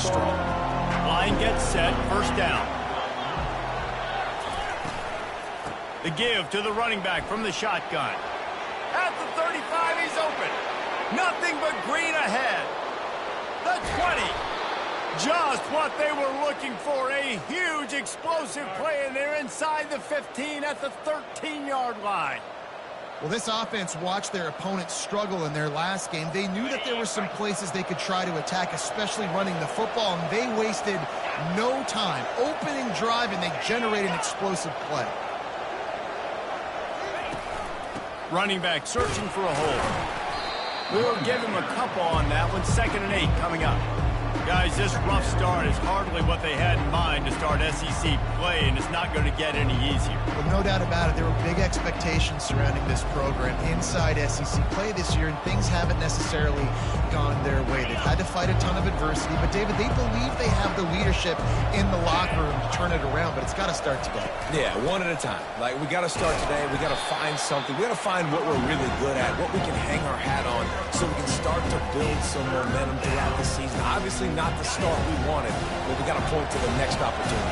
strong. Line gets set, first down. The give to the running back from the shotgun. At the 35, he's open. Nothing but green ahead. The 20. Just what they were looking for. A huge explosive play, and they're inside the 15 at the 13-yard line. Well, this offense watched their opponents struggle in their last game. They knew that there were some places they could try to attack, especially running the football, and they wasted no time. Opening drive, and they generated an explosive play. Running back searching for a hole. We'll give him a couple on that one. 2nd and 8 coming up. Guys, this rough start is hardly what they had in mind to start SEC play, and it's not going to get any easier. Well, no doubt about it. There were big expectations surrounding this program inside SEC play this year, and things haven't necessarily gone their way. They've had to fight a ton of adversity, but, David, they believe they have the leadership in the locker room to turn it around, but it's got to start today. Yeah, one at a time. Like, we got to start today. We got to find something. We got to find what we're really good at, what we can hang our hat on, so we can start to build some momentum throughout the season. Obviously not the start we wanted, but we got to point to the next opportunity.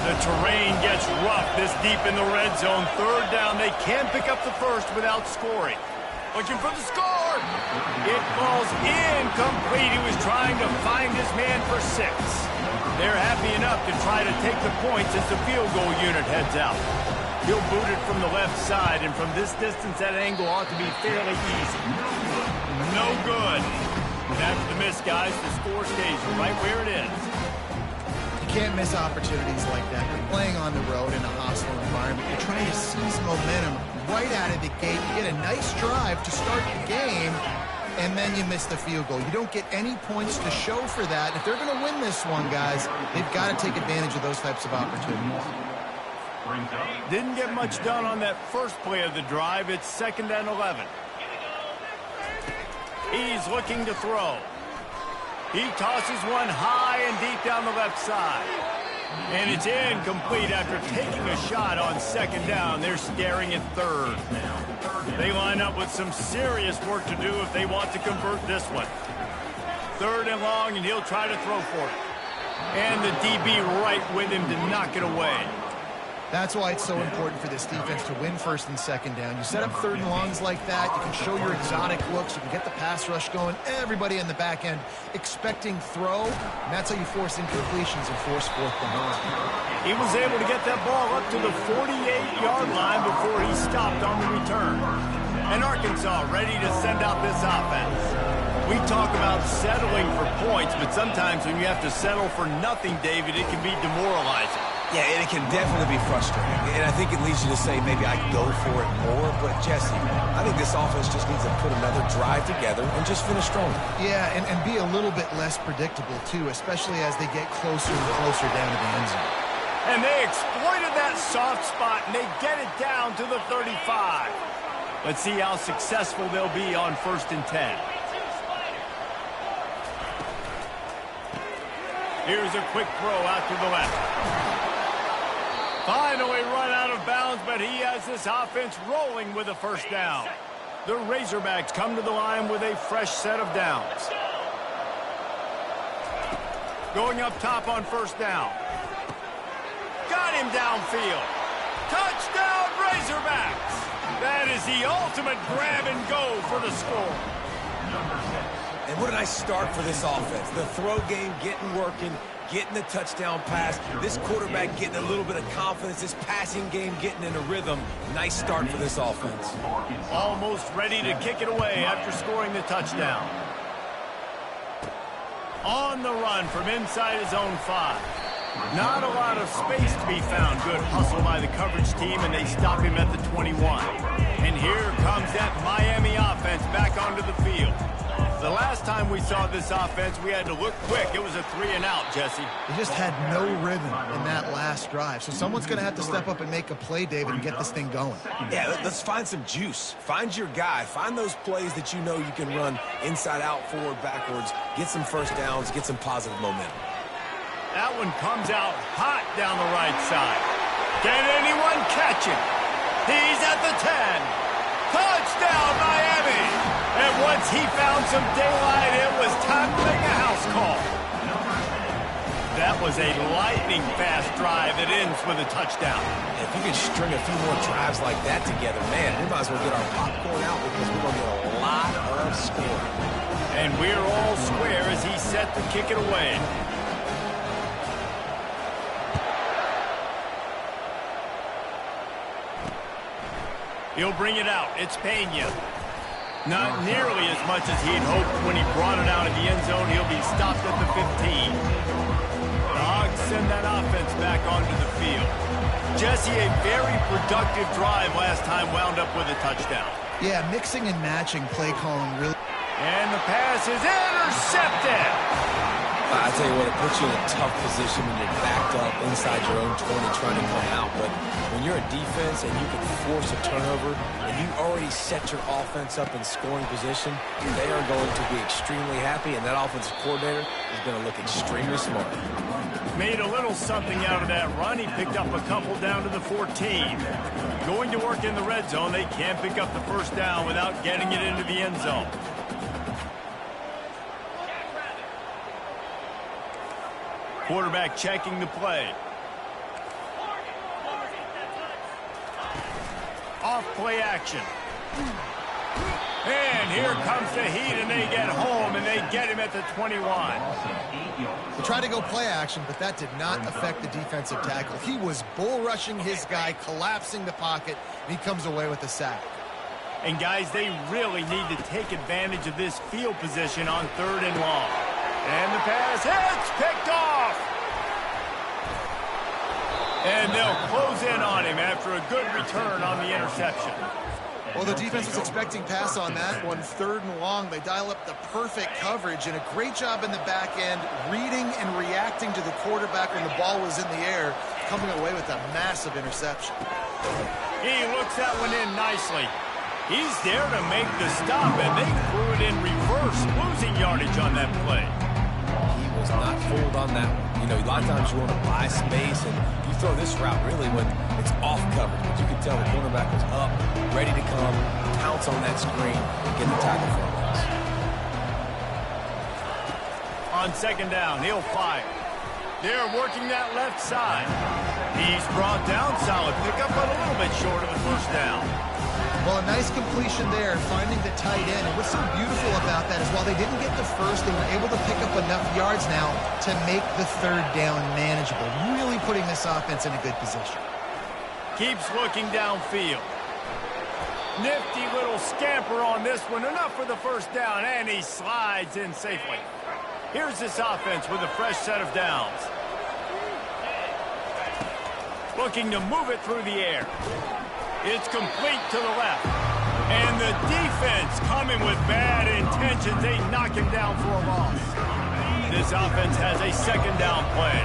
The terrain gets rough this deep in the red zone. 3rd down. They can't pick up the first without scoring. Looking for the score. It falls incomplete. He was trying to find his man for 6. They're happy enough to try to take the points as the field goal unit heads out. He'll boot it from the left side, and from this distance, that angle ought to be fairly easy. No good. After the miss, guys, the score stays right where it is. You can't miss opportunities like that. You're playing on the road in a hostile environment. You're trying to seize momentum right out of the gate. You get a nice drive to start the game, and then you miss the field goal. You don't get any points to show for that. If they're going to win this one, guys, they've got to take advantage of those types of opportunities. Didn't get much done on that first play of the drive. It's 2nd and 11. He's looking to throw. He tosses one high and deep down the left side. And it's incomplete after taking a shot on 2nd down. They're staring at 3rd. They line up with some serious work to do if they want to convert this one. 3rd and long, and he'll try to throw for it. And the DB right with him to knock it away. That's why it's so important for this defense to win 1st and 2nd down. You set up 3rd and longs like that. You can show your exotic looks. You can get the pass rush going. Everybody in the back end expecting throw. And that's how you force incompletions and force 4th down. He was able to get that ball up to the 48-yard line before he stopped on the return. And Arkansas ready to send out this offense. We talk about settling for points, but sometimes when you have to settle for nothing, David, it can be demoralizing. Yeah, and it can definitely be frustrating. And I think it leads you to say maybe I go for it more. But, Jesse, I think this offense just needs to put another drive together and just finish strong. Yeah, and be a little bit less predictable, too, especially as they get closer and closer down to the end zone. And they exploited that soft spot, and they get it down to the 35. Let's see how successful they'll be on 1st and 10. Here's a quick throw out to the left. Finally run out of bounds, but he has this offense rolling with a 1st down. The Razorbacks come to the line with a fresh set of downs. Going up top on 1st down. Got him downfield. Touchdown, Razorbacks! That is the ultimate grab and go for the score. And what a nice start for this offense. The throw game getting working, getting the touchdown pass. This quarterback getting a little bit of confidence. This passing game getting in a rhythm. Nice start for this offense. Almost ready to kick it away after scoring the touchdown. On the run from inside his own 5. Not a lot of space to be found. Good hustle by the coverage team, and they stop him at the 21. And here comes that Miami offense back onto the field. The last time we saw this offense, we had to look quick. It was a 3-and-out, Jesse. They just had no rhythm in that last drive. So someone's going to have to step up and make a play, David, and get this thing going. Yeah, let's find some juice. Find your guy. Find those plays that you know you can run inside out, forward, backwards. Get some 1st downs. Get some positive momentum. That one comes out hot down the right side. Can anyone catch him? He's at the 10. Touchdown, Miami! And once he found some daylight, it was time to make a house call. was a lightning-fast drive that ends with a touchdown. If you can string a few more drives like that together, man, we might as well get our popcorn out because we're going to get a lot of scoring. And we're all square as he's set to kick it away. He'll bring it out. It's Pena. Not nearly as much as he'd hoped when he brought it out in the end zone. He'll be stopped at the 15. The Hogs send that offense back onto the field. Jesse, a very productive drive last time wound up with a touchdown. Yeah, mixing and matching play calling really. And the pass is intercepted. I tell you what, it puts you in a tough position when you're backed up inside your own 20 trying to come out. But when you're a defense and you can force a turnover and you already set your offense up in scoring position, they are going to be extremely happy, and that offensive coordinator is going to look extremely smart. Made a little something out of that run. He picked up a couple down to the 14. Going to work in the red zone. They can't pick up the first down without getting it into the end zone. Quarterback checking the play. Off play action. And here comes the heat, and they get home, and they get him at the 21. They tried to go play action, but that did not affect the defensive tackle. He was bull rushing his guy, collapsing the pocket, and he comes away with a sack. And guys, they really need to take advantage of this field position on 3rd and long. And the pass hits, picked off. And they'll close in on him after a good return on the interception. Well, the defense was expecting pass on that one, 3rd and long. They dial up the perfect coverage and a great job in the back end, reading and reacting to the quarterback when the ball was in the air, coming away with a massive interception. He looks that one in nicely. He's there to make the stop, and they threw it in reverse, losing yardage on that play. He was not fooled on that one. You know, a lot of times you want to buy space, and you throw this route really when it's off coverage. But you can tell the cornerback was up, ready to come, pounce on that screen, and get the tackle for a loss. On 2nd down, he'll fire. They're working that left side. He's brought down, solid pickup, but a little bit short of the first down. Well, a nice completion there, finding the tight end. And what's so beautiful about that is while they didn't get the first, they were able to pick up enough yards now to make the 3rd down manageable, really putting this offense in a good position. Keeps looking downfield. Nifty little scamper on this one, enough for the first down, and he slides in safely. Here's this offense with a fresh set of downs. Looking to move it through the air. It's complete to the left. And the defense coming with bad intentions. They knock him down for a loss. This offense has a 2nd down play.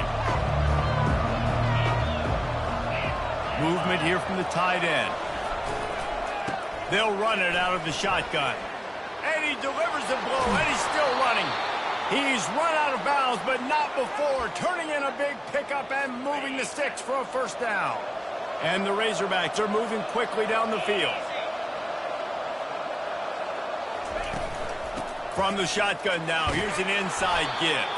Movement here from the tight end. They'll run it out of the shotgun. And he delivers the blow, and he's still running. He's run out of bounds, but not before. Turning in a big pickup and moving the sticks for a first down. And the Razorbacks are moving quickly down the field. From the shotgun now, here's an inside give.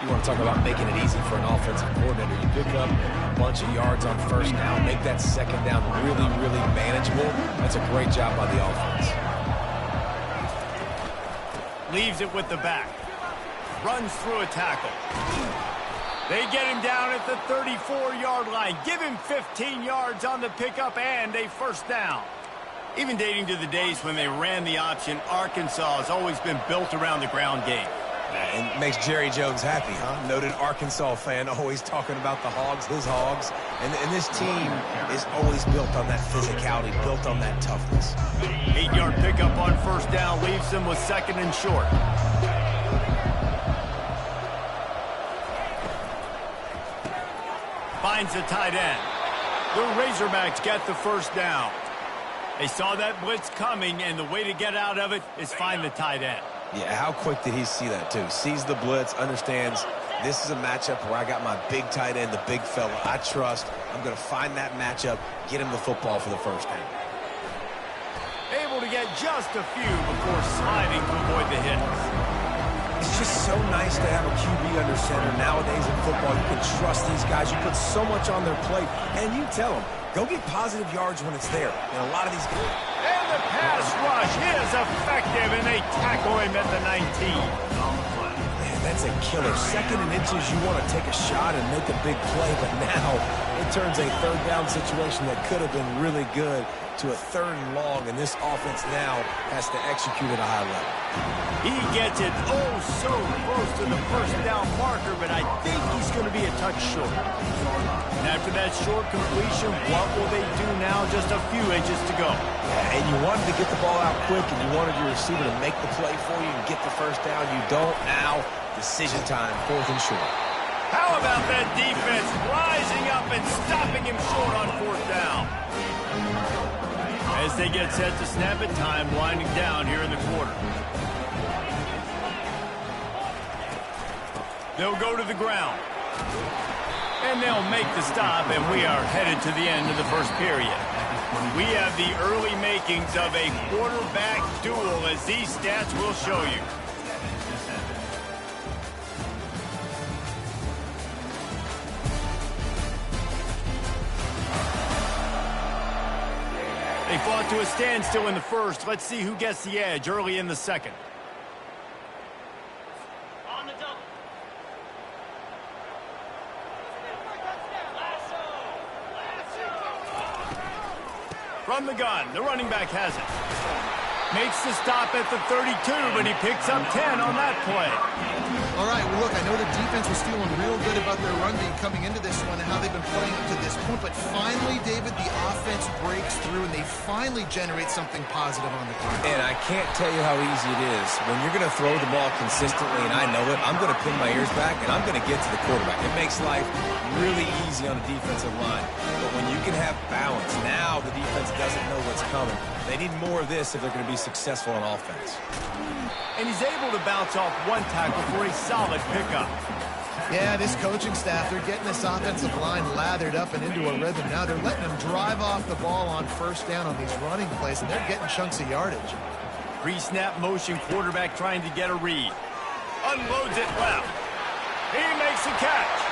You want to talk about making it easy for an offensive coordinator. You pick up a bunch of yards on 1st down, make that 2nd down really, really manageable. That's a great job by the offense. Leaves it with the back. Runs through a tackle. They get him down at the 34-yard line. Give him 15 yards on the pickup and a first down. Even dating to the days when they ran the option, Arkansas has always been built around the ground game. And it makes Jerry Jones happy, huh? Noted Arkansas fan, always talking about the Hogs, his Hogs. And this team is always built on that physicality, built on that toughness. 8-yard pickup on first down leaves them with 2nd and short. Finds the tight end. The Razorbacks get the first down. They saw that blitz coming, and the way to get out of it is find the tight end. Yeah, how quick did he see that, too? Sees the blitz, understands this is a matchup where I got my big tight end, the big fella I trust. I'm going to find that matchup, get him the football for the first down. Able to get just a few before sliding to avoid the hits. It's just so nice to have a QB under center. Nowadays in football, you can trust these guys. You put so much on their plate, and you tell them, go get positive yards when it's there. And a lot of these guys... And the pass rush is effective, and they tackle him at the 19. Man, that's a killer. Second and inches, you want to take a shot and make a big play, but now it turns a third down situation that could have been really good to a third and long, and this offense now has to execute at a high level. He gets it oh so close to the first down marker, but I think he's going to be a touch short. And after that short completion, what will they do now? Just a few inches to go. And you wanted to get the ball out quick, and you wanted your receiver to make the play for you and get the first down. You don't now. Decision time, fourth and short. How about that defense rising up and stopping him short on fourth down? As they get set to snap it, time winding down here in the quarter. They'll go to the ground. And they'll make the stop, and we are headed to the end of the first period. We have the early makings of a quarterback duel, as these stats will show you. They fought to a standstill in the first. Let's see who gets the edge early in the second. On the double. From the gun, the running back has it. Makes the stop at the 32, but he picks up 10 on that play. All right, well, look, I know the defense was feeling real good about their run game coming into this one and how they've been playing up to this point, but finally, David, the offense breaks through, and they finally generate something positive on the ground. And I can't tell you how easy it is. When you're going to throw the ball consistently, and I know it, I'm going to pin my ears back, and I'm going to get to the quarterback. It makes life really easy on the defensive line. But when you can have balance, now the defense doesn't know what's coming. They need more of this if they're going to be successful on offense. And he's able to bounce off one tackle for a solid pickup. Yeah, this coaching staff, they're getting this offensive line lathered up and into a rhythm. Now they're letting them drive off the ball on first down on these running plays, and they're getting chunks of yardage. Pre-snap motion quarterback trying to get a read. Unloads it left. He makes a catch.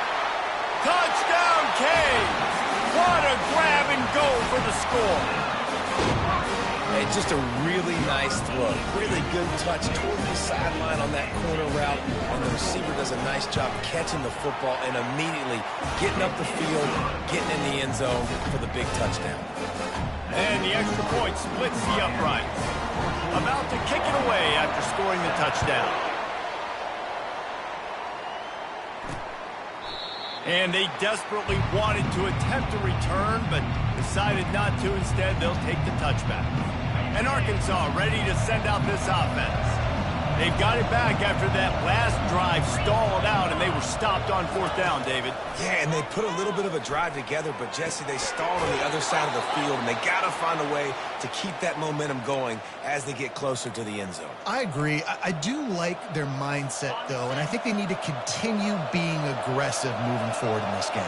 Touchdown, Canes! What a grab and go for the score. It's just a really nice throw. Really good touch toward the sideline on that corner route. And the receiver does a nice job catching the football and immediately getting up the field, getting in the end zone for the big touchdown. And the extra point splits the uprights. About to kick it away after scoring the touchdown. And they desperately wanted to attempt a return, but decided not to. Instead, they'll take the touchback. And Arkansas ready to send out this offense. They've got it back after that last drive stalled out, and they were stopped on fourth down, David. Yeah, and they put a little bit of a drive together, but, Jesse, they stalled on the other side of the field, and they got to find a way to keep that momentum going as they get closer to the end zone. I agree. I do like their mindset, though, and I think they need to continue being aggressive moving forward in this game.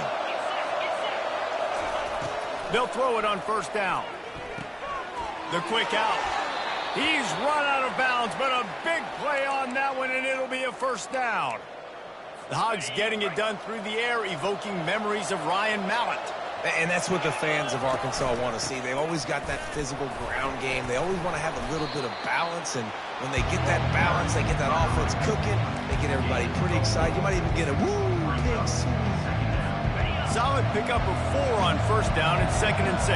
They'll throw it on first down. The quick out. He's run out of bounds, but a big play on that one, and it'll be a first down. The Hogs getting it done through the air, evoking memories of Ryan Mallett. And that's what the fans of Arkansas want to see. They've always got that physical ground game. They always want to have a little bit of balance, and when they get that balance, they get that offense cooking, they get everybody pretty excited. You might even get a woo, pigs. Solid pickup of 4 on first down and 2nd and 6.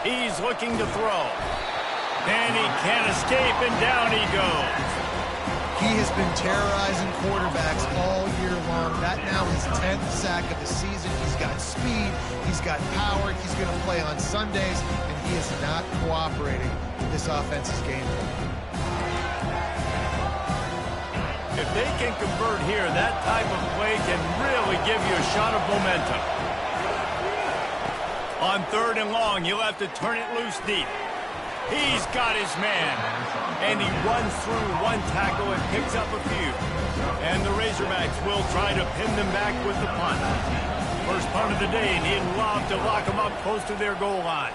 He's looking to throw. And he can't escape, and down he goes. He has been terrorizing quarterbacks all year long. That now his 10th sack of the season. He's got speed. He's got power. He's going to play on Sundays, and he is not cooperating with this offense's game plan. If they can convert here, that type of play can really give you a shot of momentum. On 3rd and long, you'll have to turn it loose deep. He's got his man. And he runs through one tackle and picks up a few. And the Razorbacks will try to pin them back with the punt. First punt of the day, and he'd love to lock them up close to their goal line.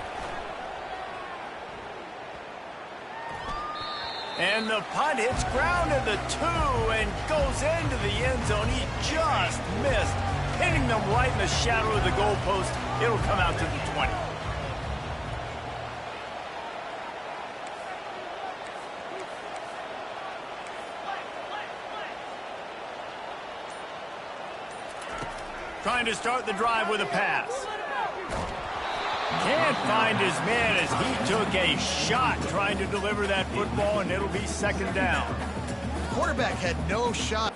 And the punt hits ground at the 2 and goes into the end zone. He just missed, hitting them right in the shadow of the goalpost. It'll come out to the 20. Trying to start the drive with a pass. Can't find his man as he took a shot trying to deliver that football, and it'll be second down. Quarterback had no shot.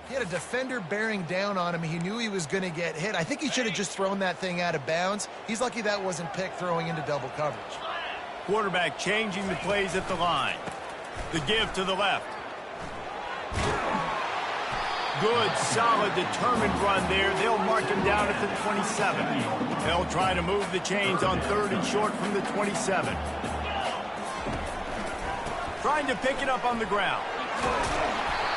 He had a defender bearing down on him. He knew he was going to get hit. I think he should have just thrown that thing out of bounds. He's lucky that wasn't picked throwing into double coverage. Quarterback changing the plays at the line. The give to the left. Good, solid, determined run there. They'll mark him down at the 27. They'll try to move the chains on 3rd and short from the 27. Trying to pick it up on the ground.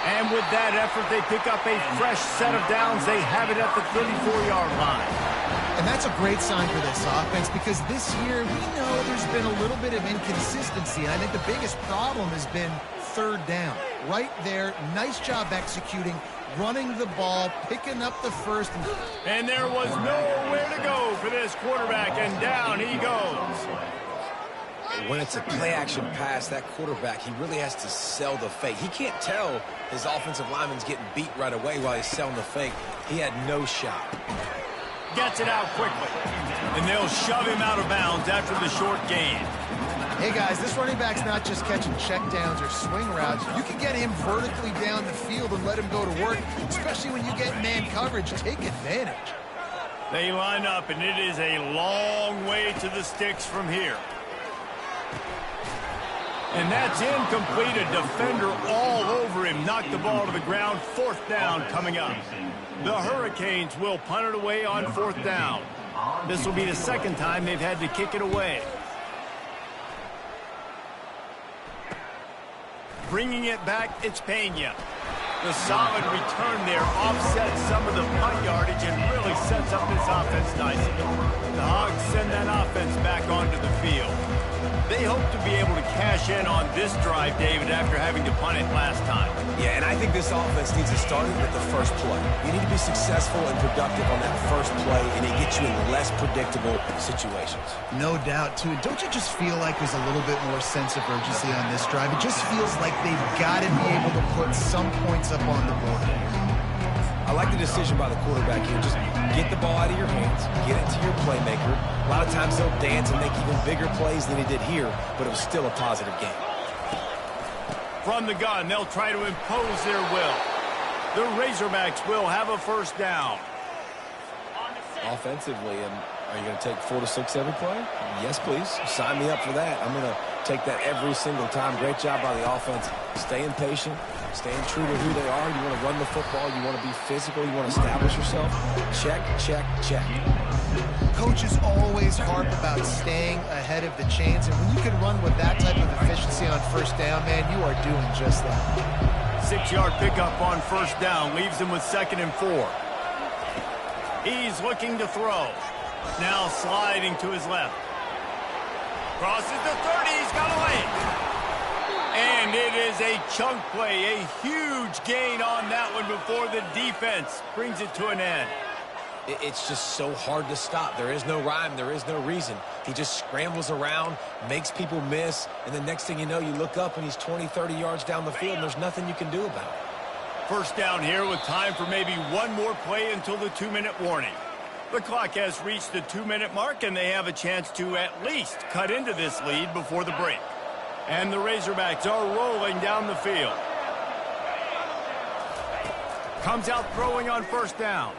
And with that effort, they pick up a fresh set of downs. They have it at the 34-yard line. And that's a great sign for this offense because this year we know there's been a little bit of inconsistency. And I think the biggest problem has been 3rd down. Right there, nice job executing, running the ball, picking up the first. And there was nowhere to go for this quarterback, and down he goes. When it's a play-action pass, that quarterback, he really has to sell the fake. He can't tell his offensive lineman's getting beat right away while he's selling the fake. He had no shot. Gets it out quickly. And they'll shove him out of bounds after the short gain. Hey, guys, this running back's not just catching checkdowns or swing routes. You can get him vertically down the field and let him go to work, especially when you get man coverage. Take advantage. They line up, and it is a long way to the sticks from here. And that's incomplete. A defender all over him. Knocked the ball to the ground. 4th down coming up. The Hurricanes will punt it away on 4th down. This will be the second time they've had to kick it away. Bringing it back, it's Pena. The solid return there offsets some of the punt yardage and really sets up this offense nicely. The Hogs send that offense back onto the field. They hope to be able to cash in on this drive, David, after having to punt it last time. Yeah, and I think this offense needs to start with the first play. You need to be successful and productive on that first play, and it gets you in less predictable situations. No doubt, too. Don't you just feel like there's a little bit more sense of urgency on this drive? It just feels like they've got to be able to put some points up on the board. I like the decision by the quarterback here. Just get the ball out of your hands, get it to your playmaker. A lot of times they'll dance and make even bigger plays than he did here, but it was still a positive game. From the gun, they'll try to impose their will. The Razorbacks will have a 1st down. Offensively, are you going to take 4 to 6 every play? Yes, please. Sign me up for that. I'm going to take that every single time. Great job by the offense. Staying patient, staying true to who they are. You want to run the football. You want to be physical. You want to establish yourself. Check, check, check. Coaches always harp about staying ahead of the chains, and when you can run with that type of efficiency on 1st down, man, you are doing just that. 6-yard pickup on 1st down leaves him with 2nd and 4. He's looking to throw. Now sliding to his left. Crosses the 30. He's got a lane. And it is a chunk play. A huge gain on that one before the defense brings it to an end. It's just so hard to stop. There is no rhyme. There is no reason. He just scrambles around, makes people miss, and the next thing you know, you look up and he's 20, 30 yards down the field, and there's nothing you can do about it. 1st down here with time for maybe one more play until the 2-minute warning. The clock has reached the 2-minute mark, and they have a chance to at least cut into this lead before the break. And the Razorbacks are rolling down the field. Comes out throwing on 1st down.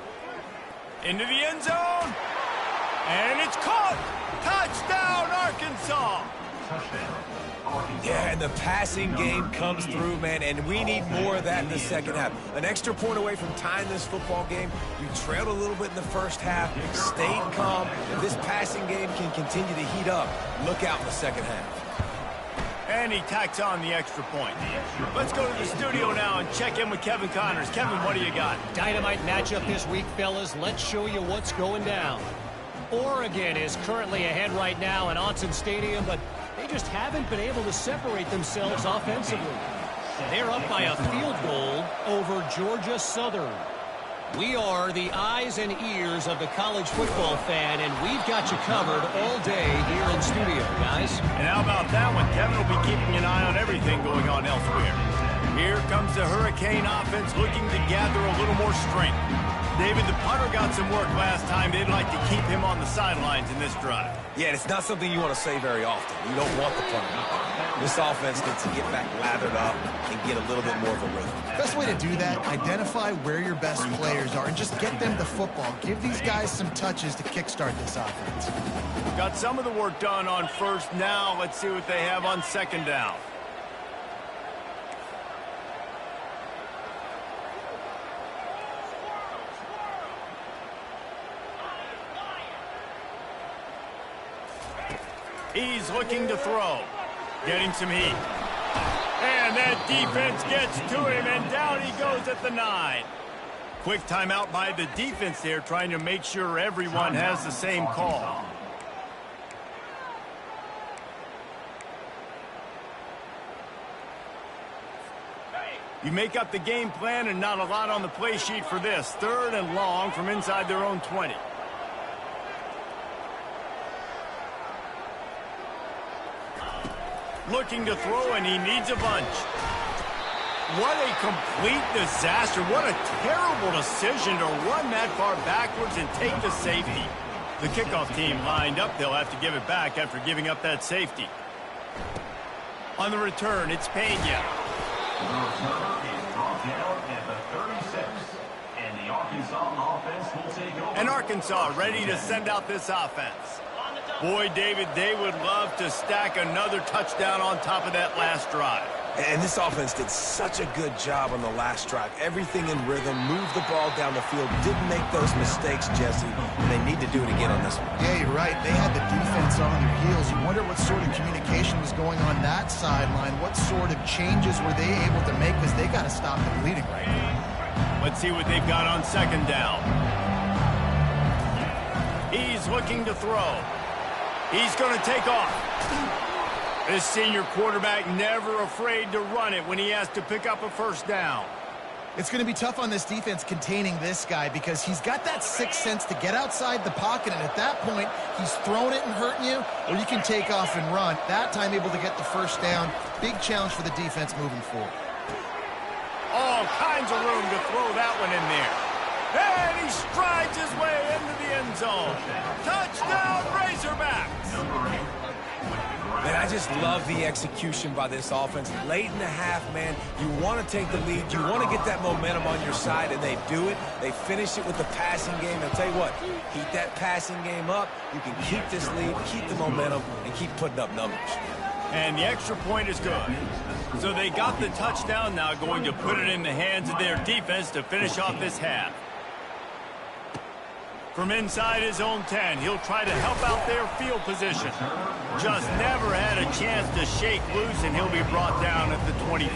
Into the end zone. And it's caught. Touchdown, Arkansas. Yeah, and the passing game comes through, man, and we need more of that in the second half. An extra point away from tying this football game. You trailed a little bit in the first half, stayed calm. If this passing game can continue to heat up, look out in the second half. And he tacks on the extra point. Let's go to the studio now and check in with Kevin Connors. Kevin, what do you got? Dynamite matchup this week, fellas. Let's show you what's going down. Oregon is currently ahead right now in Autzen Stadium, but they just haven't been able to separate themselves offensively. They're up by a field goal over Georgia Southern. We are the eyes and ears of the college football fan, and we've got you covered all day here in studio, guys. And how about that one? Kevin will be keeping an eye on everything going on elsewhere. Here comes the Hurricane offense looking to gather a little more strength. David, the punter got some work last time. They'd like to keep him on the sidelines in this drive. Yeah, and it's not something you want to say very often. You don't want the punter out there. This offense needs to get back lathered up and get a little bit more of a rhythm. Best way to do that, identify where your best players are and just get them the football. Give these guys some touches to kickstart this offense. Got some of the work done on first. Now let's see what they have on second down. He's looking to throw. Getting some heat. And that defense gets to him, and down he goes at the 9. Quick timeout by the defense there, trying to make sure everyone has the same call. You make up the game plan and not a lot on the play sheet for this. 3rd and long from inside their own 20. Looking to throw, and he needs a bunch. What a complete disaster. What a terrible decision to run that far backwards and take the safety. The kickoff team lined up. They'll have to give it back after giving up that safety. On the return, it's Pena. The return is brought down at the 36. And the Arkansas offense will take over. And Arkansas ready to send out this offense. Boy, David, they would love to stack another touchdown on top of that last drive. And this offense did such a good job on the last drive. Everything in rhythm, moved the ball down the field, didn't make those mistakes, Jesse, and they need to do it again on this one. Yeah, you're right. They had the defense on their heels. You wonder what sort of communication was going on that sideline. What sort of changes were they able to make, because they got to stop the bleeding right now. Let's see what they've got on second down. He's looking to throw. He's going to take off. This senior quarterback never afraid to run it when he has to pick up a first down. It's going to be tough on this defense containing this guy, because he's got that sixth sense to get outside the pocket, and at that point, he's throwing it and hurting you, or you can take off and run. That time able to get the first down. Big challenge for the defense moving forward. All kinds of room to throw that one in there. And he strides his way into the end zone. Touchdown, Razorbacks! Man, I just love the execution by this offense. Late in the half, man, you want to take the lead. You want to get that momentum on your side, and they do it. They finish it with the passing game. I'll tell you what, keep that passing game up. You can keep this lead, keep the momentum, and keep putting up numbers. And the extra point is good. So they got the touchdown, now going to put it in the hands of their defense to finish off this half. From inside his own 10, he'll try to help out their field position. Just never had a chance to shake loose, and he'll be brought down at the 24.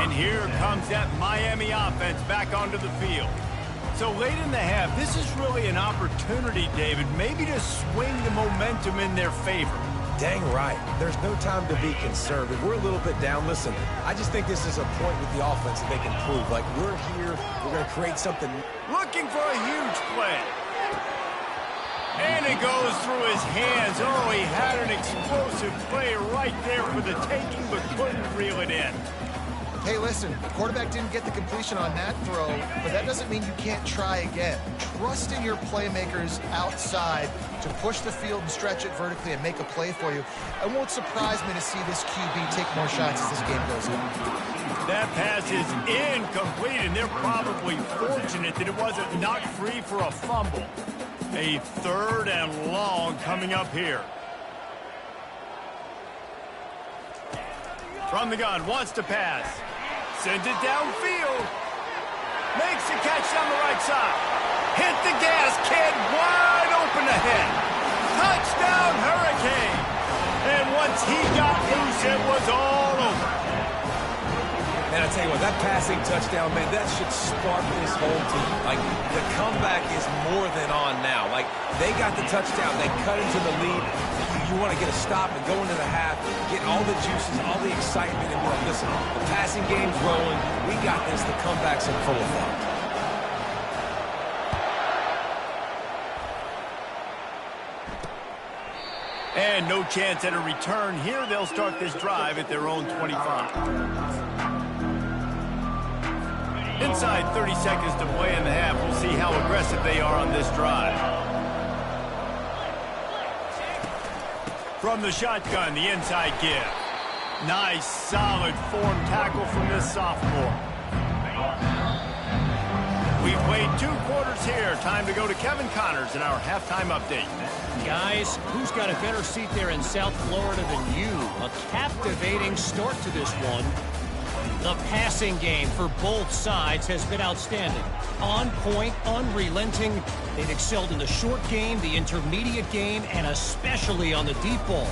And here comes that Miami offense back onto the field. So late in the half, this is really an opportunity, David, maybe to swing the momentum in their favor. Dang right. There's no time to be conservative. We're a little bit down. Listen, I just think this is a point with the offense that they can prove. Like, we're here, we're going to create something. Looking for a huge play. And it goes through his hands. Oh, he had an explosive play right there for the taking, but couldn't reel it in. Hey, listen, the quarterback didn't get the completion on that throw, but that doesn't mean you can't try again. Trust in your playmakers outside to push the field and stretch it vertically and make a play for you. It won't surprise me to see this QB take more shots as this game goes on. That pass is incomplete, and they're probably fortunate that it wasn't knocked free for a fumble. A 3rd and long coming up here. From the gun, wants to pass. Sends it downfield. Makes the catch down the right side. Hit the gas, kid. Wide open ahead. Touchdown, Hurricane. And once he got loose, it was all over. Man, I tell you what, that passing touchdown, man, that should spark this whole team. Like, the comeback is more than on now. Like, they got the touchdown. They cut into the lead. You want to get a stop and go into the half, get all the juices, all the excitement, and be like, listen, the passing game's rolling. We got this. The comeback's in full effect. And no chance at a return here. They'll start this drive at their own 25. Inside 30 seconds to play in the half. We'll see how aggressive they are on this drive. From the shotgun, the inside give. Nice, solid form tackle from this sophomore. We've played 2 quarters here. Time to go to Kevin Connors in our halftime update. Guys, who's got a better seat there in South Florida than you? A captivating start to this one. The passing game for both sides has been outstanding. On point, unrelenting. They've excelled in the short game, the intermediate game, and especially on the deep ball.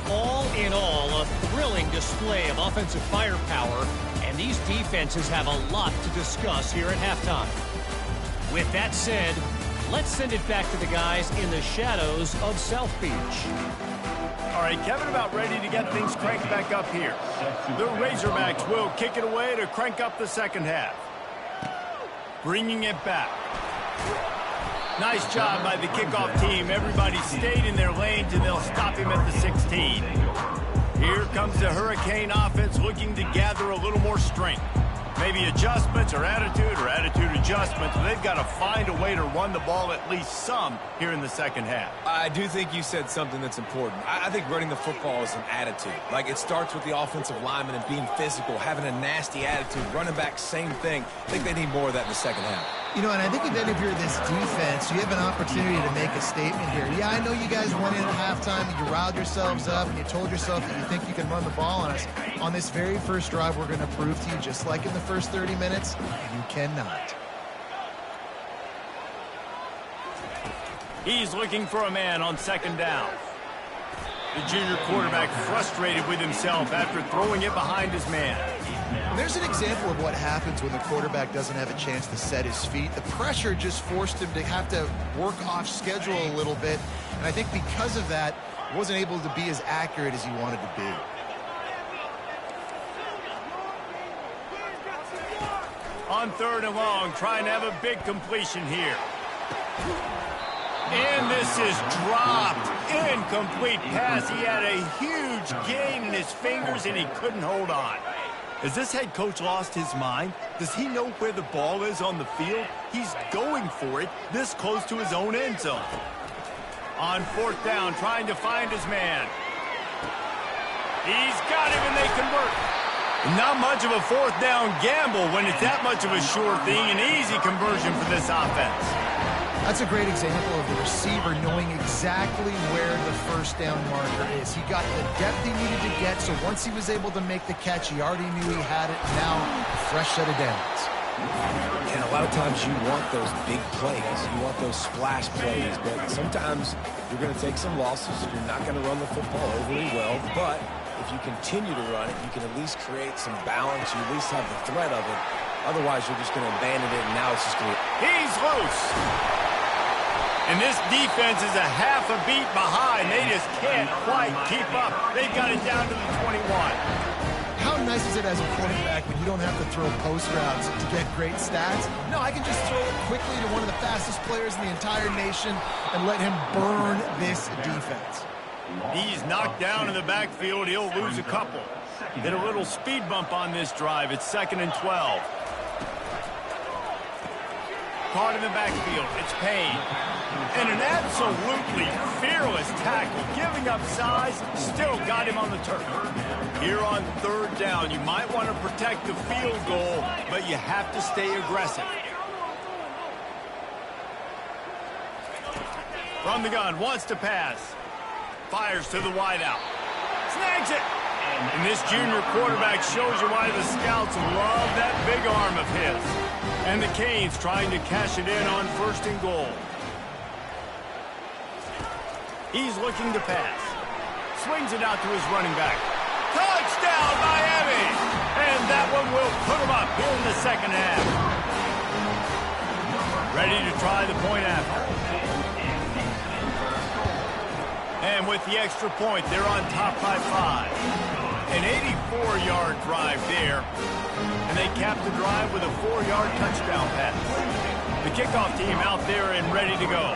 All in all, a thrilling display of offensive firepower, and these defenses have a lot to discuss here at halftime. With that said, let's send it back to the guys in the shadows of South Beach. All right, Kevin, about ready to get things cranked back up here. The Razorbacks will kick it away to crank up the second half. Bringing it back. Nice job by the kickoff team. Everybody stayed in their lanes, and they'll stop him at the 16. Here comes the Hurricane offense looking to gather a little more strength. Maybe adjustments or attitude adjustments. They've got to find a way to run the ball at least some here in the second half. I do think you said something that's important. I think running the football is an attitude. Like, it starts with the offensive lineman and being physical, having a nasty attitude. Running back, same thing. I think they need more of that in the second half. You know, and I think then if you're this defense, you have an opportunity to make a statement here. Yeah, I know you guys went in at halftime and you riled yourselves up and you told yourself that you think you can run the ball on us. On this very first drive, we're going to prove to you, just like in the first 30 minutes, you cannot. He's looking for a man on second down. The junior quarterback frustrated with himself after throwing it behind his man. And there's an example of what happens when the quarterback doesn't have a chance to set his feet. The pressure just forced him to have to work off schedule a little bit. And I think because of that, wasn't able to be as accurate as he wanted to be. On third and long, trying to have a big completion here. And this is dropped. Incomplete pass. He had a huge gain in his fingers, and he couldn't hold on. Has this head coach lost his mind? Does he know where the ball is on the field? He's going for it this close to his own end zone. On fourth down, trying to find his man. He's got him, and they convert. Not much of a fourth down gamble when it's that much of a sure thing, an easy conversion for this offense. That's a great example of the receiver knowing exactly where the first down marker is. He got the depth he needed to get, so once he was able to make the catch, he already knew he had it. Now, a fresh set of downs. And a lot of times you want those big plays. You want those splash plays. But sometimes you're going to take some losses. You're not going to run the football overly well. But if you continue to run it, you can at least create some balance. You at least have the threat of it. Otherwise, you're just going to abandon it, and now it's just going to... He's loose. And this defense is a half a beat behind. They just can't quite keep up. They've got it down to the 21. How nice is it as a quarterback when you don't have to throw post routes to get great stats? No, I can just throw it quickly to one of the fastest players in the entire nation and let him burn this defense. He's knocked down in the backfield. He'll lose a couple. Hit a little speed bump on this drive. It's 2nd and 12. Caught in the backfield. It's Payne. And an absolutely fearless tackle. Giving up size, still got him on the turf. Here on third down, you might want to protect the field goal, but you have to stay aggressive. From the gun, wants to pass. Fires to the wideout. Snags it. And this junior quarterback shows you why the scouts love that big arm of his. And the Canes trying to cash it in on 1st and goal. He's looking to pass. swings it out to his running back. Touchdown, Miami! And that one will put him up here in the second half. Ready to try the point after. And with the extra point, they're on top by 5. An 84-yard drive there. And they cap the drive with a 4-yard touchdown pass. The kickoff team out there and ready to go.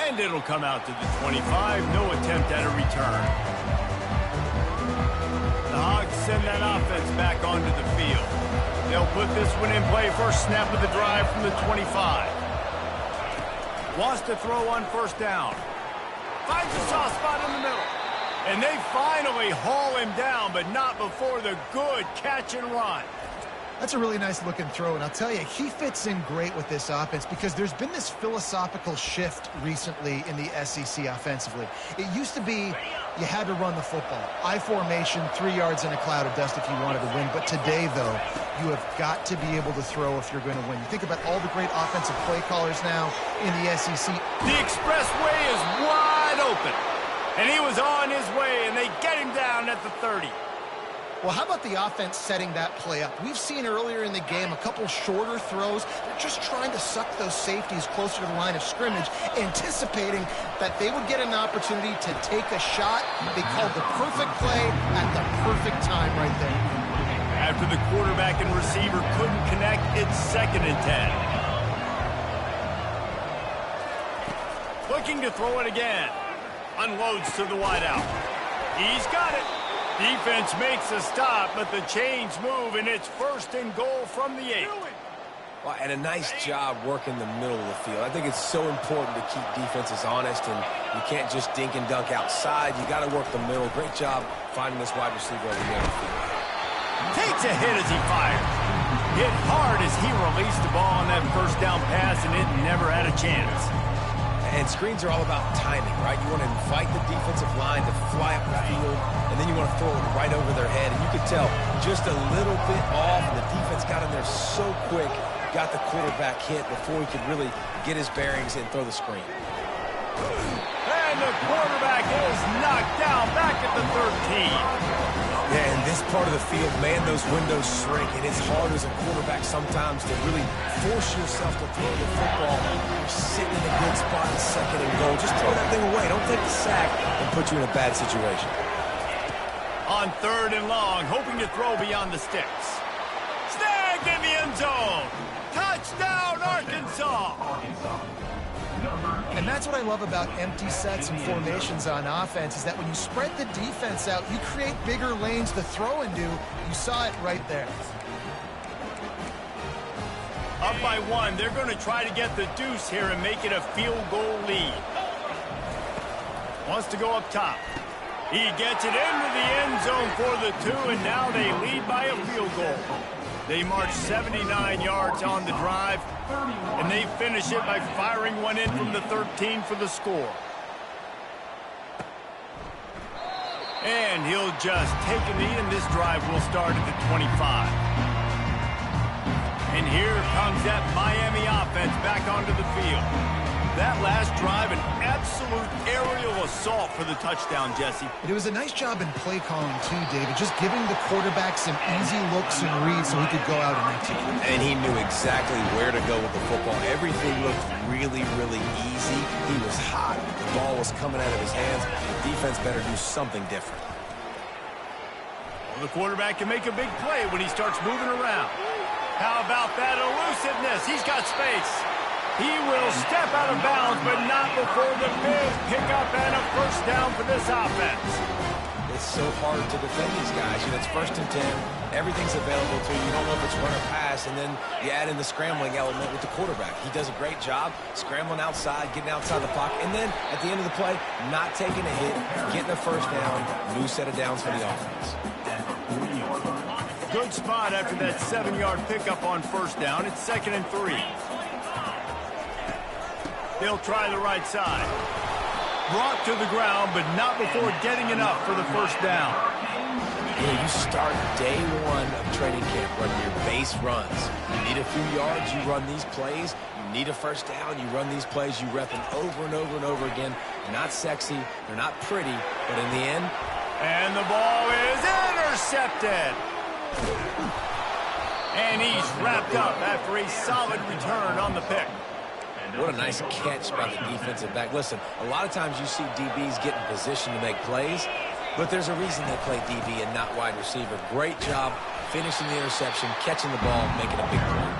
And it'll come out to the 25. No attempt at a return. The Hogs send that offense back onto the field. They'll put this one in play. First snap of the drive from the 25. Wants to throw on first down. Finds a soft spot in the middle. And they finally haul him down, but not before the good catch and run. That's a really nice looking throw, and I'll tell you, he fits in great with this offense because there's been this philosophical shift recently in the SEC offensively. It used to be you had to run the football. I formation, 3 yards in a cloud of dust if you wanted to win. But today, though, you have got to be able to throw if you're going to win. You think about all the great offensive play callers now in the SEC. The expressway is wide open. And he was on his way, and they get him down at the 30. Well, how about the offense setting that play up? We've seen earlier in the game a couple shorter throws. They're just trying to suck those safeties closer to the line of scrimmage, anticipating that they would get an opportunity to take a shot. They called the perfect play at the perfect time right there. After the quarterback and receiver couldn't connect, it's 2nd and 10. Looking to throw it again. Unloads to the wideout. He's got it. Defense makes a stop, but the chains move, and it's 1st and goal from the 8. Well, and a nice job working the middle of the field. I think it's so important to keep defenses honest, and you can't just dink and dunk outside. You got to work the middle. Great job finding this wide receiver over the middle of the field. Takes a hit as he fires. Hit hard as he released the ball on that first down pass, and it never had a chance. And screens are all about timing, right? You want to invite the defensive line to fly up the field, and then you want to throw it right over their head. And you could tell just a little bit off, and the defense got in there so quick, got the quarterback hit before he could really get his bearings and throw the screen. And the quarterback is knocked down back at the 13. Yeah, in this part of the field, man, those windows shrink, and it's hard as a quarterback sometimes to really force yourself to throw the football. You're sitting in a good spot in 2nd and goal. Just throw that thing away. Don't take the sack and put you in a bad situation. On 3rd and long, hoping to throw beyond the sticks. Snagged in the end zone. Touchdown, Arkansas. And that's what I love about empty sets and formations on offense is that when you spread the defense out, you create bigger lanes to throw into. You saw it right there. Up by 1, they're going to try to get the deuce here and make it a field goal lead. Wants to go up top. He gets it into the end zone for the 2, and now they lead by a field goal. They march 79 yards on the drive, and they finish it by firing one in from the 13 for the score. And he'll just take a knee, and this drive will start at the 25. And here comes that Miami offense back onto the field. That last drive, an absolute aerial assault for the touchdown, Jesse. It was a nice job in play calling, too, David, just giving the quarterback some easy looks and reads so he could go out and execute. And he knew exactly where to go with the football. Everything looked really, really easy. He was hot. The ball was coming out of his hands. The defense better do something different. Well, the quarterback can make a big play when he starts moving around. How about that elusiveness? He's got space. He will step out of bounds, but not before the big pickup and a first down for this offense. It's so hard to defend these guys. You know, it's 1st and 10. Everything's available to you. You don't know if it's run or pass, and then you add in the scrambling element with the quarterback. He does a great job scrambling outside, getting outside the pocket, and then at the end of the play, not taking a hit, getting a first down, new set of downs for the offense. Good spot after that 7-yard pickup on first down. It's 2nd and 3. They'll try the right side. Brought to the ground, but not before getting enough for the first down. You start day 1 of training camp running your base runs. You need a few yards, you run these plays. You need a first down, you run these plays, you rep them over and over and over again. They're not sexy, they're not pretty, but in the end... And the ball is intercepted. And he's wrapped up after a solid return on the pick. What a nice catch by the defensive back. Listen, a lot of times you see DBs get in position to make plays, but there's a reason they play DB and not wide receiver. Great job finishing the interception, catching the ball, making a big play.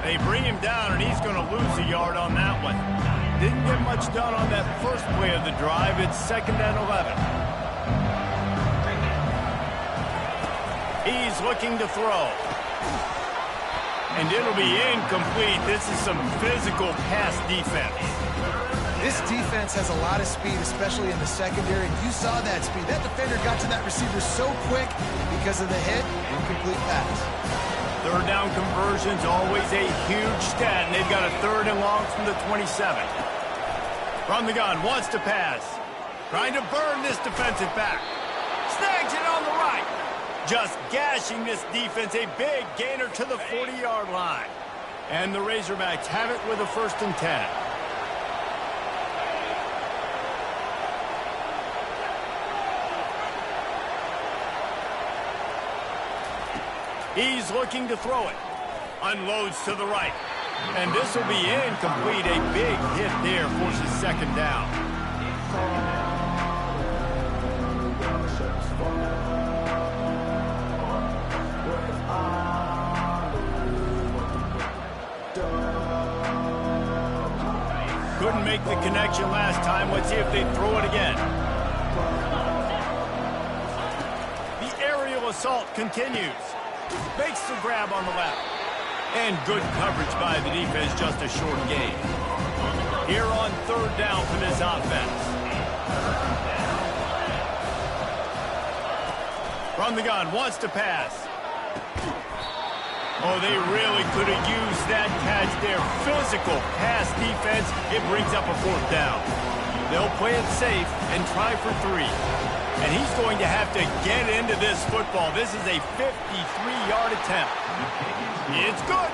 They bring him down, and he's going to lose a yard on that one. Didn't get much done on that first play of the drive. It's 2nd and 11. He's looking to throw. And it'll be incomplete. This is some physical pass defense. This defense has a lot of speed, especially in the secondary. You saw that speed. That defender got to that receiver so quick because of the hit. Incomplete pass. 3rd down conversion's always a huge stat, and they've got a 3rd and long from the 27. From the gun, wants to pass. Trying to burn this defensive back. Snags it on the right. Just gashing this defense, a big gainer to the 40-yard line. And the Razorbacks have it with a 1st and 10. He's looking to throw it. Unloads to the right. And this will be incomplete. A big hit there forces 2nd down. Couldn't make the connection last time. Let's see if they throw it again. The aerial assault continues. Makes the grab on the left. And good coverage by the defense, just a short gain. Here on 3rd down for this offense. From the gun, wants to pass. Oh, they really could have used that catch there. Physical pass defense. It brings up a 4th down. They'll play it safe and try for 3. And he's going to have to get into this football. This is a 53-yard attempt. It's good.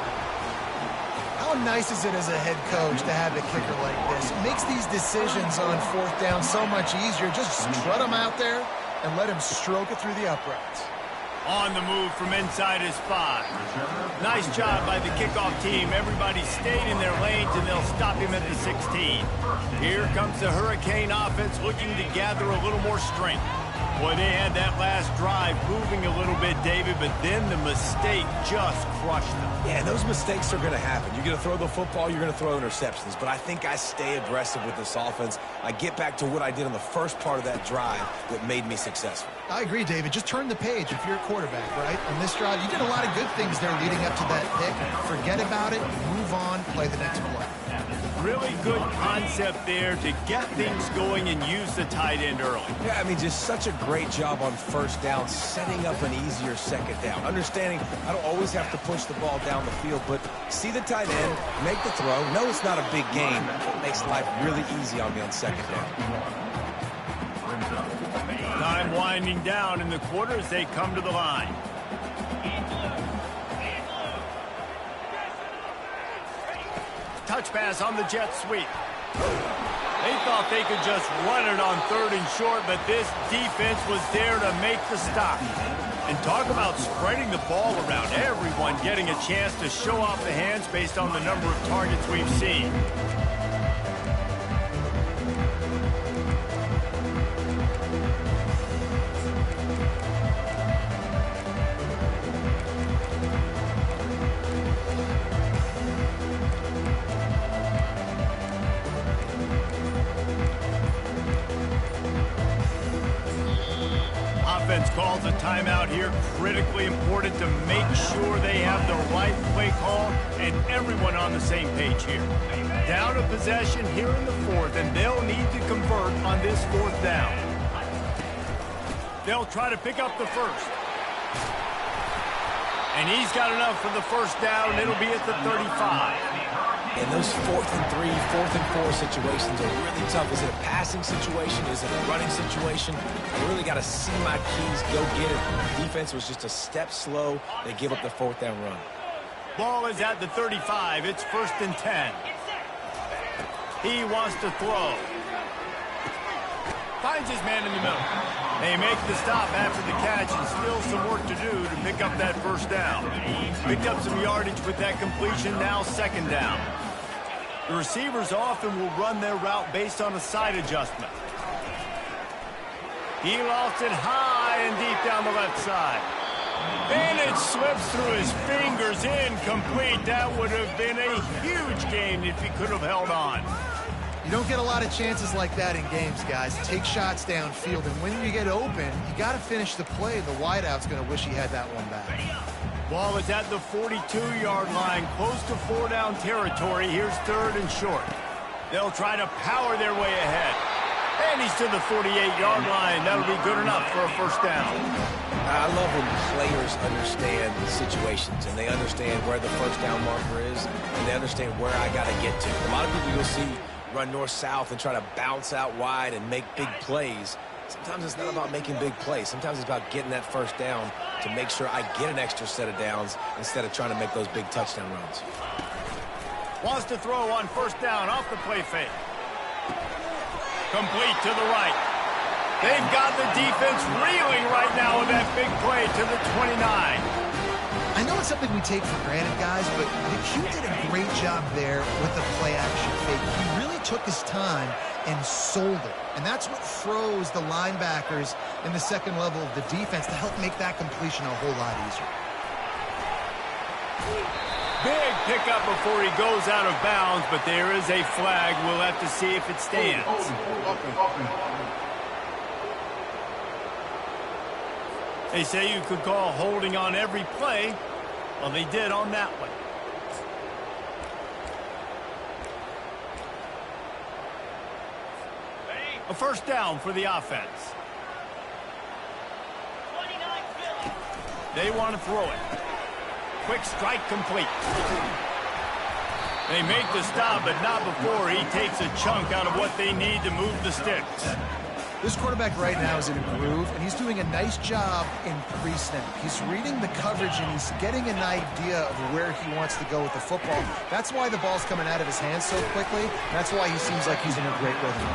How nice is it as a head coach to have a kicker like this? It makes these decisions on 4th down so much easier. Just strut him out there and let him stroke it through the uprights. On the move from inside his 5. Nice job by the kickoff team. Everybody stayed in their lanes, and they'll stop him at the 16. Here comes the Hurricane offense looking to gather a little more strength. Boy, they had that last drive moving a little bit, David, but then the mistake just crushed them. Yeah, those mistakes are going to happen. You're going to throw the football, you're going to throw interceptions. But I think I stay aggressive with this offense. I get back to what I did on the first part of that drive that made me successful. I agree, David. Just turn the page if you're a quarterback, right? On this drive, you did a lot of good things there leading up to that pick. Forget about it, move on, play the next play. Really good concept there to get things going and use the tight end early. Yeah, I mean, just such a great job on 1st down, setting up an easier 2nd down. Understanding I don't always have to push the ball down the field, but see the tight end, make the throw. No, it's not a big game. It makes life really easy on me on 2nd down. Time winding down in the quarter as they come to the line. Touch pass on the jet sweep. They thought they could just run it on 3rd and short, but this defense was there to make the stop. And talk about spreading the ball around. Everyone getting a chance to show off the hands based on the number of targets we've seen. Offense calls a timeout here. Critically important to make sure they have the right play call and everyone on the same page here. Down a possession here in the 4th, and they'll need to convert on this 4th down. They'll try to pick up the 1st. And he's got enough for the 1st down, and it'll be at the 35. And those 4th and 3, 4th and 4 situations are really tough. Is it a passing situation? Is it a running situation? I really got to see my keys, go get it. The defense was just a step slow. They give up the 4th down run. Ball is at the 35. It's 1st and 10. He wants to throw. Finds his man in the middle. They make the stop after the catch and still some work to do to pick up that 1st down. Picked up some yardage with that completion, now 2nd down. The receivers often will run their route based on a side adjustment. He lost it high and deep down the left side. And it slips through his fingers, incomplete. That would have been a huge gain if he could have held on. You don't get a lot of chances like that in games, guys. Take shots downfield, and when you get open, you got to finish the play. The wideout's going to wish he had that one back. Ball is at the 42-yard line, close to 4-down territory. Here's 3rd and short. They'll try to power their way ahead. And he's to the 48-yard line. That'll be good enough for a 1st down. I love when players understand situations and they understand where the 1st down marker is and they understand where I got to get to. A lot of people you'll see run north-south and try to bounce out wide and make big plays. Sometimes it's not about making big plays. Sometimes it's about getting that 1st down to make sure I get an extra set of downs instead of trying to make those big touchdown runs. Wants to throw on 1st down off the play fake. Complete to the right. They've got the defense reeling right now with that big play to the 29. I know it's something we take for granted, guys, but the Q did a great job there with the play-action fake. He really took his time and sold it. And that's what froze the linebackers in the 2nd level of the defense to help make that completion a whole lot easier. Big pickup before he goes out of bounds, but there is a flag. We'll have to see if it stands. They say you could call holding on every play. Well, they did on that one. A 1st down for the offense. They want to throw it. Quick strike complete. They make the stop, but not before he takes a chunk out of what they need to move the sticks. This quarterback right now is in a groove, and he's doing a nice job in pre-snap. He's reading the coverage, and he's getting an idea of where he wants to go with the football. That's why the ball's coming out of his hands so quickly. That's why he seems like he's in a great rhythm.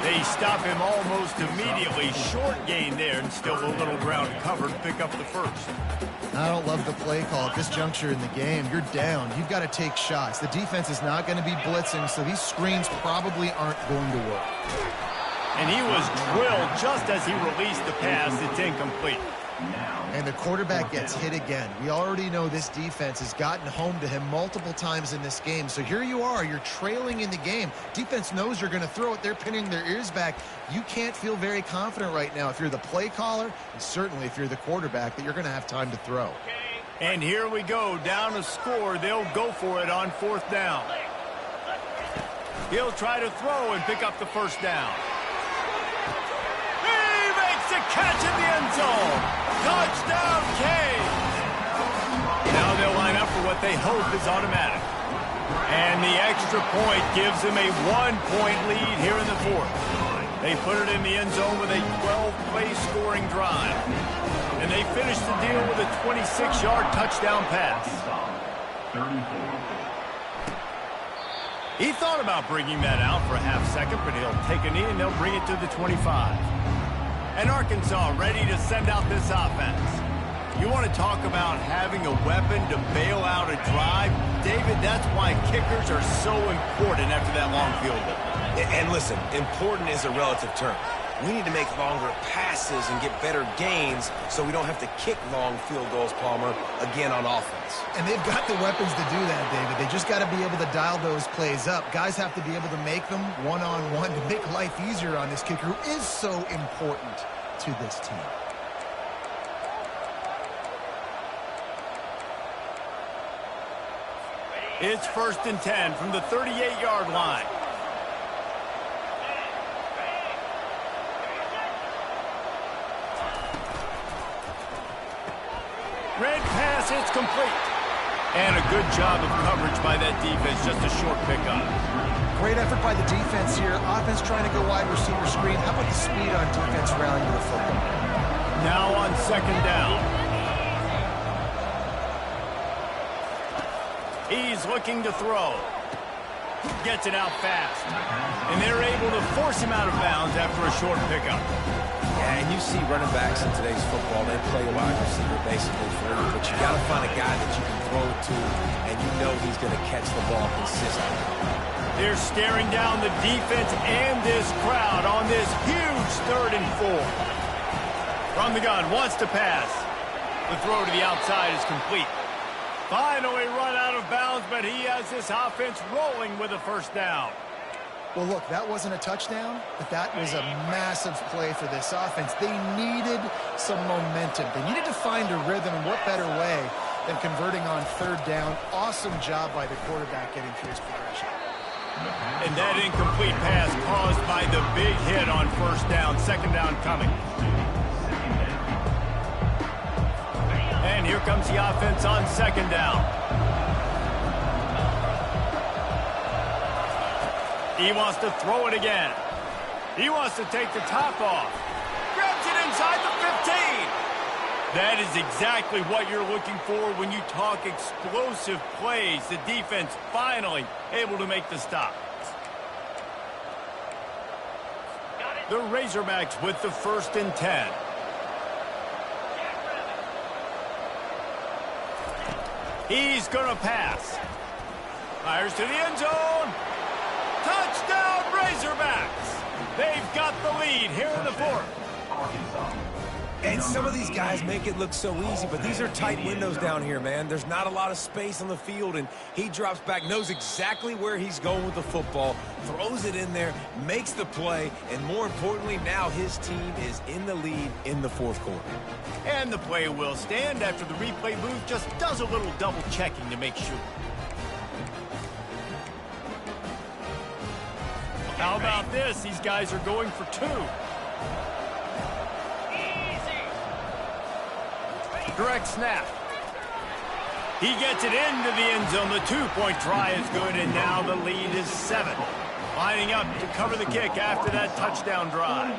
They stop him almost immediately. Short gain there, and still a little ground covered. Pick up the 1st. I don't love the play call at this juncture in the game. You're down. You've got to take shots. The defense is not going to be blitzing, so these screens probably aren't going to work. And he was drilled just as he released the pass. It's incomplete. And the quarterback gets hit again. We already know this defense has gotten home to him multiple times in this game. So here you are. You're trailing in the game. Defense knows you're going to throw it. They're pinning their ears back. You can't feel very confident right now if you're the play caller, and certainly if you're the quarterback, that you're going to have time to throw. And here we go. Down a score. They'll go for it on 4th down. He'll try to throw and pick up the 1st down. A catch in the end zone. Touchdown, Kane. Now they'll line up for what they hope is automatic. And the extra point gives them a 1-point lead here in the 4th. They put it in the end zone with a 12-play scoring drive. And they finish the deal with a 26-yard touchdown pass. He thought about bringing that out for a half second, but he'll take a knee and they'll bring it to the 25. And Arkansas ready to send out this offense. You want to talk about having a weapon to bail out a drive? David, that's why kickers are so important after that long field goal. And listen, important is a relative term. We need to make longer passes and get better gains so we don't have to kick long field goals, Palmer, again on offense. And they've got the weapons to do that, David. They just got to be able to dial those plays up. Guys have to be able to make them one-on-one to make life easier on this kicker who is so important to this team. It's 1st and 10 from the 38-yard line. Red pass, it's complete. And a good job of coverage by that defense, just a short pickup. Great effort by the defense here. Offense trying to go wide receiver screen. How about the speed on defense rallying to the football? Now on 2nd down. He's looking to throw. Gets it out fast. And they're able to force him out of bounds after a short pickup. Yeah, and you see running backs in today's football, they play wide receiver basically for you, but you got to find a guy that you can throw it to, and you know he's going to catch the ball consistently. They're staring down the defense and this crowd on this huge 3rd and 4. From the gun, wants to pass. The throw to the outside is complete. Finally run out of bounds, but he has this offense rolling with a first down. Well, look, that wasn't a touchdown, but that was a massive play for this offense. They needed some momentum. They needed to find a rhythm, and what better way than converting on 3rd down. Awesome job by the quarterback getting through his progression. And that incomplete pass caused by the big hit on 1st down. 2nd down coming. And here comes the offense on 2nd down. He wants to throw it again. He wants to take the top off. Grabs it inside the 15. That is exactly what you're looking for when you talk explosive plays. The defense finally able to make the stop. The Razorbacks with the 1st and 10. He's going to pass. Fires to the end zone. Touchdown, Razorbacks! They've got the lead here in the 4th. And some of these guys make it look so easy, but these are tight windows down here, man. There's not a lot of space on the field, and he drops back, knows exactly where he's going with the football, throws it in there, makes the play, and more importantly, now his team is in the lead in the 4th quarter. And the play will stand after the replay booth just does a little double checking to make sure. How about this? These guys are going for 2. Direct snap. He gets it into the end zone. The 2-point try is good, and now the lead is 7. Lining up to cover the kick after that touchdown drive.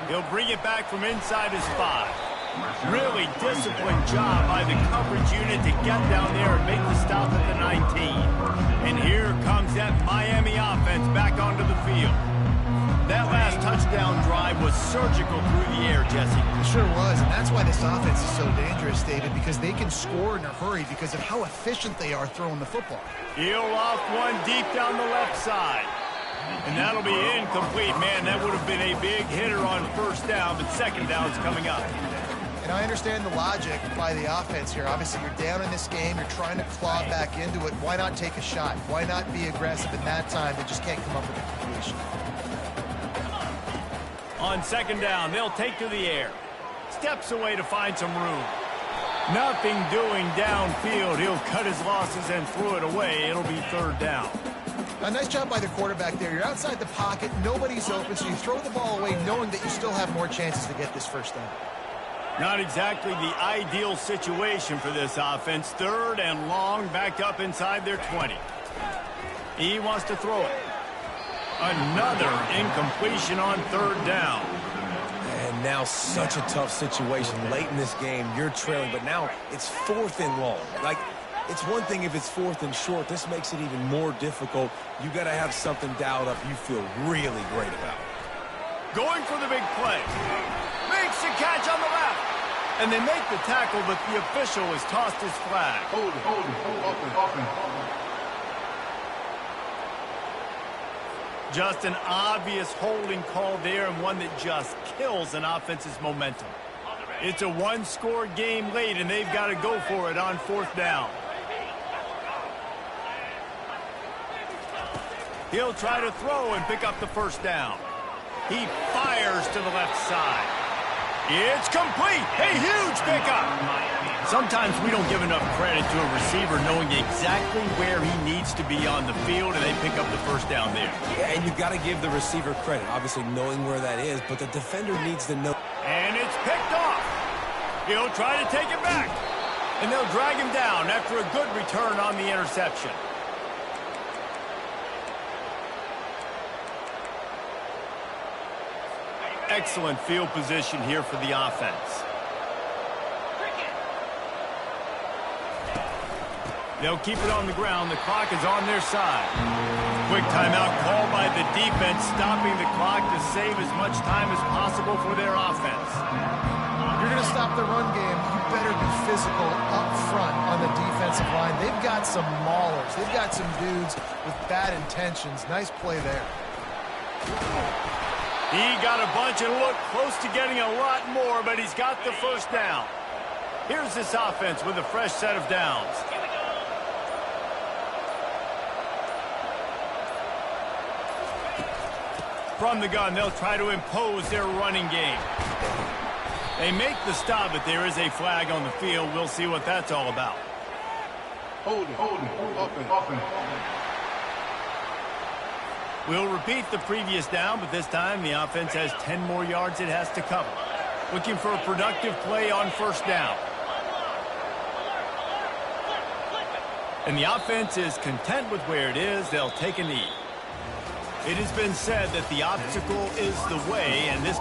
He'll bring it back from inside his 5. Really disciplined job by the coverage unit to get down there and make the stop at the 19. And here comes that Miami offense back onto the field. That last touchdown drive was surgical through the air, Jesse. It sure was, and that's why this offense is so dangerous, David, because they can score in a hurry because of how efficient they are throwing the football. He'll off one deep down the left side. And that'll be incomplete. Man, that would have been a big hitter on 1st down, but 2nd down's coming up. And I understand the logic by the offense here. Obviously, you're down in this game. You're trying to claw back into it. Why not take a shot? Why not be aggressive in that time? They just can't come up with a completion. On 2nd down, they'll take to the air. Steps away to find some room. Nothing doing downfield. He'll cut his losses and throw it away. It'll be 3rd down. A nice job by the quarterback there. You're outside the pocket. Nobody's open, so you throw the ball away knowing that you still have more chances to get this 1st down. Not exactly the ideal situation for this offense. 3rd and long, backed up inside their 20. He wants to throw it. Another incompletion on 3rd down. And now such a tough situation late in this game. You're trailing, but now it's 4th and long. Like, it's one thing if it's 4th and short. This makes it even more difficult. You got to have something dialed up you feel really great about. Going for the big play. Makes the catch on the left. And they make the tackle, but the official has tossed his flag. Hold, open. Just an obvious holding call there, and one that just kills an offense's momentum. It's a 1-score game late, and they've got to go for it on 4th down. He'll try to throw and pick up the 1st down. He fires to the left side. It's complete. A huge pickup. Sometimes we don't give enough credit to a receiver knowing exactly where he needs to be on the field, and they pick up the 1st down there. Yeah, and you've got to give the receiver credit, obviously knowing where that is, but the defender needs to know. And it's picked off. He'll try to take it back. And they'll drag him down after a good return on the interception. Excellent field position here for the offense. They'll keep it on the ground. The clock is on their side. Quick timeout called by the defense, stopping the clock to save as much time as possible for their offense. You're going to stop the run game, you better be physical up front on the defensive line. They've got some maulers. They've got some dudes with bad intentions. Nice play there. He got a bunch and looked close to getting a lot more, but he's got the first down. Here's this offense with a fresh set of downs. From the gun, they'll try to impose their running game. They make the stop, but there is a flag on the field. We'll see what that's all about. Holding. We'll repeat the previous down, but this time the offense has 10 more yards it has to cover. Looking for a productive play on first down. And the offense is content with where it is. They'll take a knee. It has been said that the obstacle is the way, and this